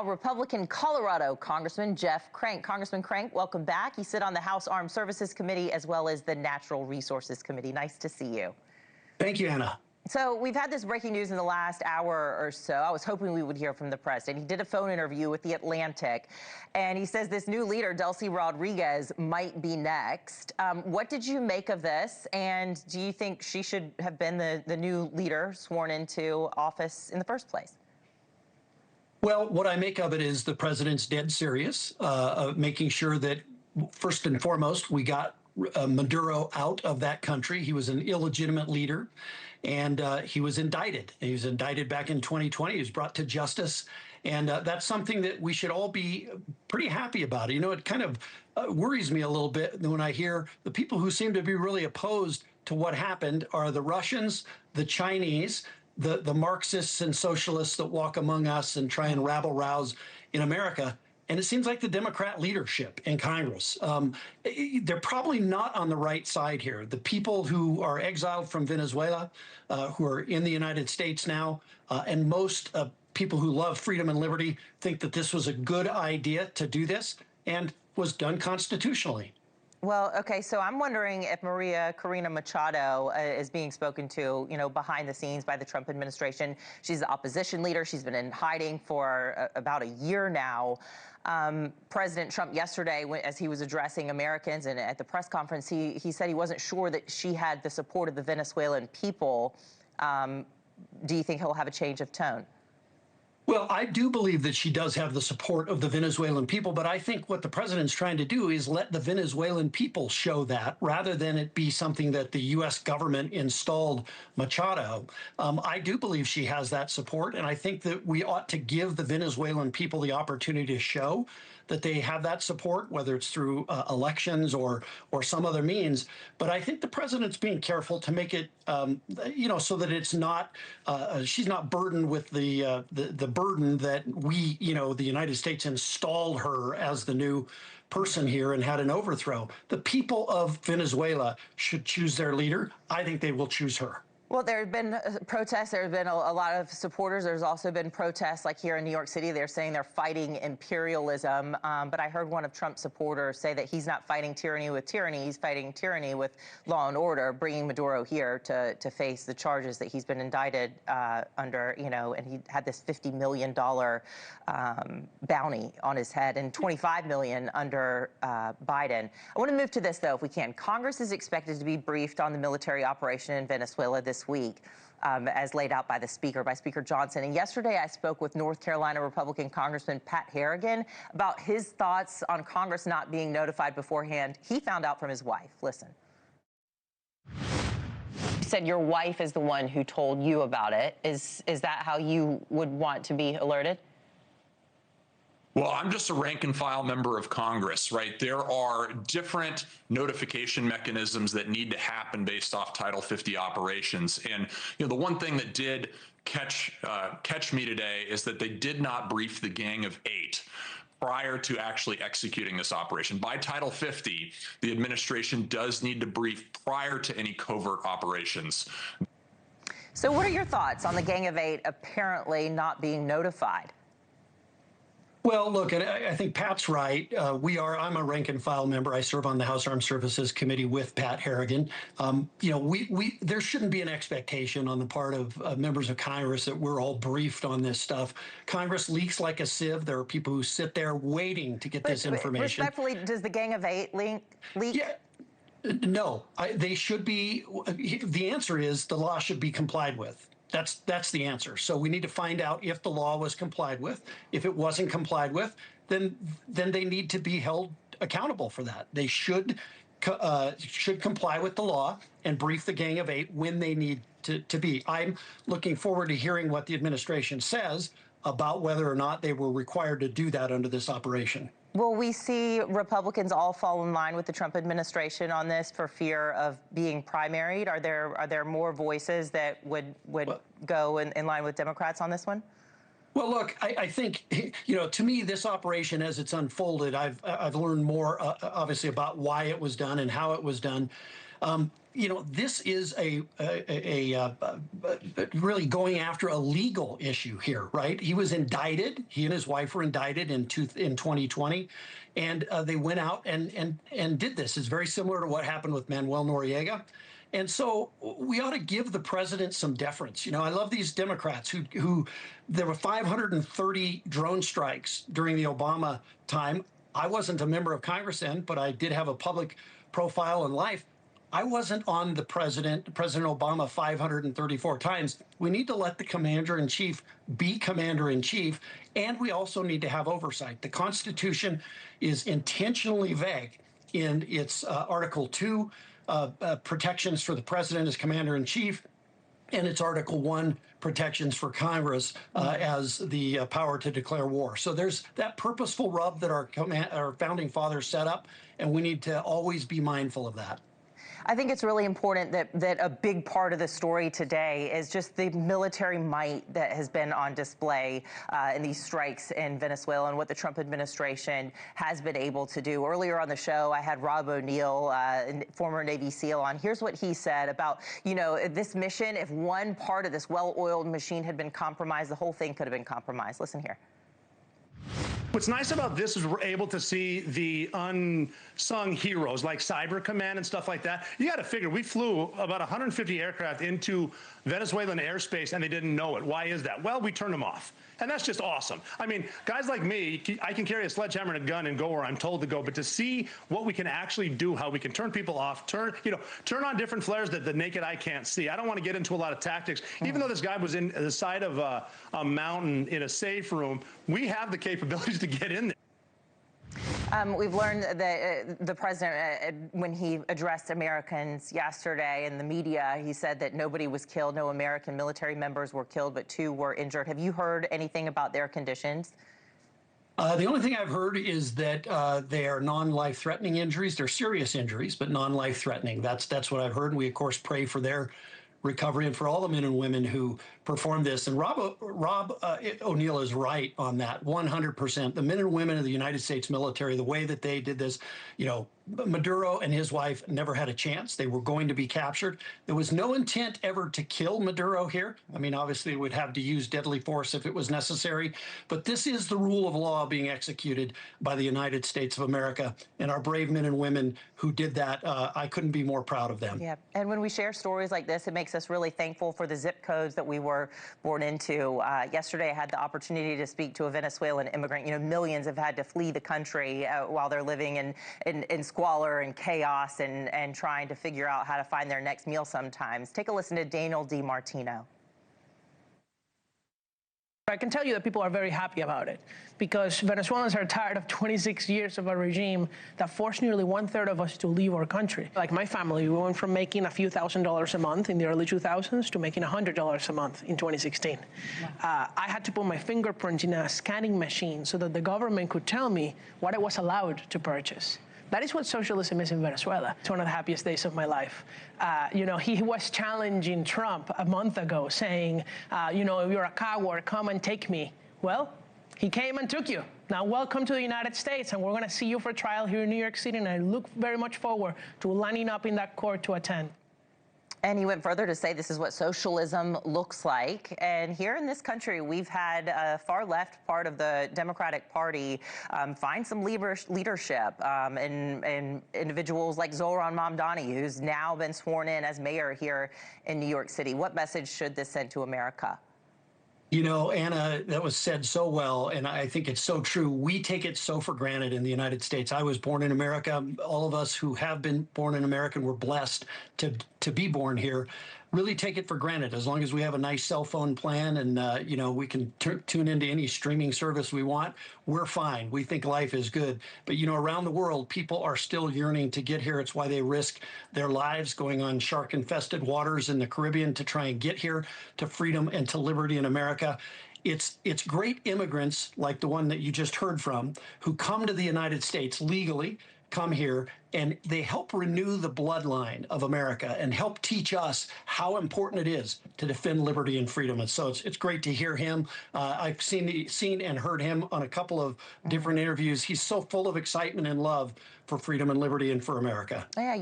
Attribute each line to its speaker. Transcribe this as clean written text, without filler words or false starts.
Speaker 1: Republican Colorado Congressman Jeff Crank. Congressman Crank, welcome back. You sit on the House Armed Services Committee as well as the Natural Resources Committee. Nice to see you.
Speaker 2: Thank you, Anna.
Speaker 1: So we've had this breaking news in the last hour or so. I was hoping we would hear from the president. He did a phone interview with The Atlantic, and he says this new leader, Delcy Rodriguez, might be next. What did you make of this, and do you think she should have been the new leader sworn into office in the first place?
Speaker 2: Well, what I make of it is the president's dead serious, of making sure that, first and foremost, we got Maduro out of that country. He was an illegitimate leader, and he was indicted. He was indicted back in 2020. He was brought to justice, and that's something that we should all be pretty happy about. You know, it kind of worries me a little bit when I hear the people who seem to be really opposed to what happened are the Russians, the Chinese, the Marxists and socialists that walk among us and try and rabble-rouse in America. And it seems like the Democrat leadership in Congress, they're probably not on the right side here. The people who are exiled from Venezuela, who are in the United States now, and most people who love freedom and liberty think that this was a good idea to do this and was done constitutionally.
Speaker 1: Well, okay, so I'm wondering if Maria Corina Machado is being spoken to, you know, behind the scenes by the Trump administration. She's the opposition leader. She's been in hiding for about a year now. President Trump yesterday, as he was addressing Americans and at the press conference, he said he wasn't sure that she had the support of the Venezuelan people. Do you think he'll have a change of tone?
Speaker 2: Well, I do believe that she does have the support of the Venezuelan people, but I think what the president's trying to do is let the Venezuelan people show that rather than it be something that the U.S. government installed Machado. I do believe she has that support, and I think that we ought to give the Venezuelan people the opportunity to show that they have that support, whether it's through elections or some other means. But I think the president's being careful to make it, you know, so that it's not, she's not burdened with the burden that we, you know, the United States installed her as the new person here and had an overthrow. The people of Venezuela should choose their leader. I think they will choose her.
Speaker 1: Well, there have been protests. There have been a lot of supporters. There's also been protests, like here in New York City. They're saying they're fighting imperialism. But I heard one of Trump's supporters say that he's not fighting tyranny with tyranny. He's fighting tyranny with law and order, bringing Maduro here to face the charges that he's been indicted under, you know, and he had this $50 million bounty on his head and $25 million under Biden. I want to move to this, though, if we can. Congress is expected to be briefed on the military operation in Venezuela this week, as laid out by Speaker Johnson. And yesterday I spoke with North Carolina Republican Congressman Pat Harrigan about his thoughts on Congress not being notified beforehand. He found out from his wife. Listen. You said your wife is the one who told you about it. Is that how you would want to be alerted?
Speaker 3: Well, I'm just a rank and file member of Congress, right? There are different notification mechanisms that need to happen based off Title 50 operations. And, you know, the one thing that did catch me today is that they did not brief the Gang of Eight prior to actually executing this operation. By Title 50, the administration does need to brief prior to any covert operations.
Speaker 1: So what are your thoughts on the Gang of Eight apparently not being notified?
Speaker 2: Well, look, and I think Pat's right. I'm a rank and file member. I serve on the House Armed Services Committee with Pat Harrigan. You know, there shouldn't be an expectation on the part of members of Congress that we're all briefed on this stuff. Congress leaks like a sieve. There are people who sit there waiting to get this information.
Speaker 1: Respectfully, does the Gang of Eight leak?
Speaker 2: Yeah. No, they should be. The answer is the law should be complied with. That's the answer. So we need to find out if the law was complied with. If it wasn't complied with, then they need to be held accountable for that. They should comply with the law and brief the Gang of Eight when they need to be. I'm looking forward to hearing what the administration says about whether or not they were required to do that under this operation.
Speaker 1: Will we see Republicans all fall in line with the Trump administration on this for fear of being primaried? Are there more voices that would go in line with Democrats on this one?
Speaker 2: Well, look, I think, you know, to me, this operation as it's unfolded, I've learned more, obviously, about why it was done and how it was done. this is really going after a legal issue here, right? He was indicted. He and his wife were indicted in 2020, and they went out and did this. It's very similar to what happened with Manuel Noriega. And so we ought to give the president some deference. I love these Democrats who there were 530 drone strikes during the Obama time. I wasn't a member of Congress then, but I did have a public profile in life. I wasn't on the President Obama 534 times. We need to let the commander-in-chief be commander-in-chief, and we also need to have oversight. The Constitution is intentionally vague in its Article 2 protections for the president as commander-in-chief, and its Article 1 protections for Congress as the power to declare war. So there's that purposeful rub that our founding fathers set up, and we need to always be mindful of that.
Speaker 1: I think it's really important that a big part of the story today is just the military might that has been on display in these strikes in Venezuela and what the Trump administration has been able to do. Earlier on the show, I had Rob O'Neill, former Navy SEAL, on. Here's what he said about, this mission. If one part of this well-oiled machine had been compromised, the whole thing could have been compromised. Listen here.
Speaker 4: What's nice about this is we're able to see the unsung heroes like Cyber Command and stuff like that. You got to figure we flew about 150 aircraft into Venezuelan airspace and they didn't know it. Why is that? Well, we turned them off. And that's just awesome. I mean, guys like me, I can carry a sledgehammer and a gun and go where I'm told to go. But to see what we can actually do, how we can turn people off, turn on different flares that the naked eye can't see. I don't want to get into a lot of tactics. Even though this guy was in the side of a mountain in a safe room, we have the capabilities to get in there.
Speaker 1: We've learned that the president, when he addressed Americans yesterday in the media, he said that nobody was killed, no American military members were killed, but 2 were injured. Have you heard anything about their conditions?
Speaker 2: The only thing I've heard is that they are non-life-threatening injuries. They're serious injuries, but non-life-threatening. That's what I've heard. And we, of course, pray for their recovery and for all the men and women who performed this. And Rob O'Neill is right on that 100%. The men and women of the United States military, the way that they did this, Maduro and his wife never had a chance. They were going to be captured. There was no intent ever to kill Maduro here. I mean, obviously, we'd have to use deadly force if it was necessary. But this is the rule of law being executed by the United States of America. And our brave men and women who did that, I couldn't be more proud of them.
Speaker 1: Yeah. And when we share stories like this, it makes us really thankful for the zip codes that we were born into. Yesterday, I had the opportunity to speak to a Venezuelan immigrant. Millions have had to flee the country while they're living in squalor and chaos and trying to figure out how to find their next meal sometimes. Take a listen to Daniel DiMartino.
Speaker 5: I can tell you that people are very happy about it because Venezuelans are tired of 26 years of a regime that forced nearly 1/3 of us to leave our country. Like my family, we went from making a few $1,000s a month in the early 2000s to making $100 a month in 2016. Wow. I had to put my fingerprint in a scanning machine so that the government could tell me what I was allowed to purchase. That is what socialism is in Venezuela. It's one of the happiest days of my life. He was challenging Trump a month ago, saying, you're a coward, come and take me. Well, he came and took you. Now, welcome to the United States, and we're going to see you for trial here in New York City, and I look very much forward to lining up in that court to attend.
Speaker 1: And he went further to say this is what socialism looks like. And here in this country, we've had a far left part of the Democratic Party find some leadership in individuals like Zohran Mamdani, who's now been sworn in as mayor here in New York City. What message should this send to America?
Speaker 2: Anna, that was said so well, and I think it's so true. We take it so for granted in the United States. I was born in America. All of us who have been born in America and were blessed to be born here really take it for granted. As long as we have a nice cell phone plan and, we can tune into any streaming service we want, we're fine. We think life is good. But, around the world, people are still yearning to get here. It's why they risk their lives going on shark-infested waters in the Caribbean to try and get here to freedom and to liberty in America. It's great immigrants like the one that you just heard from who come to the United States legally, come here, and they help renew the bloodline of America and help teach us how important it is to defend liberty and freedom. And so it's great to hear him. I've seen and heard him on a couple of different interviews. He's so full of excitement and love for freedom and liberty and for America.
Speaker 1: Yeah,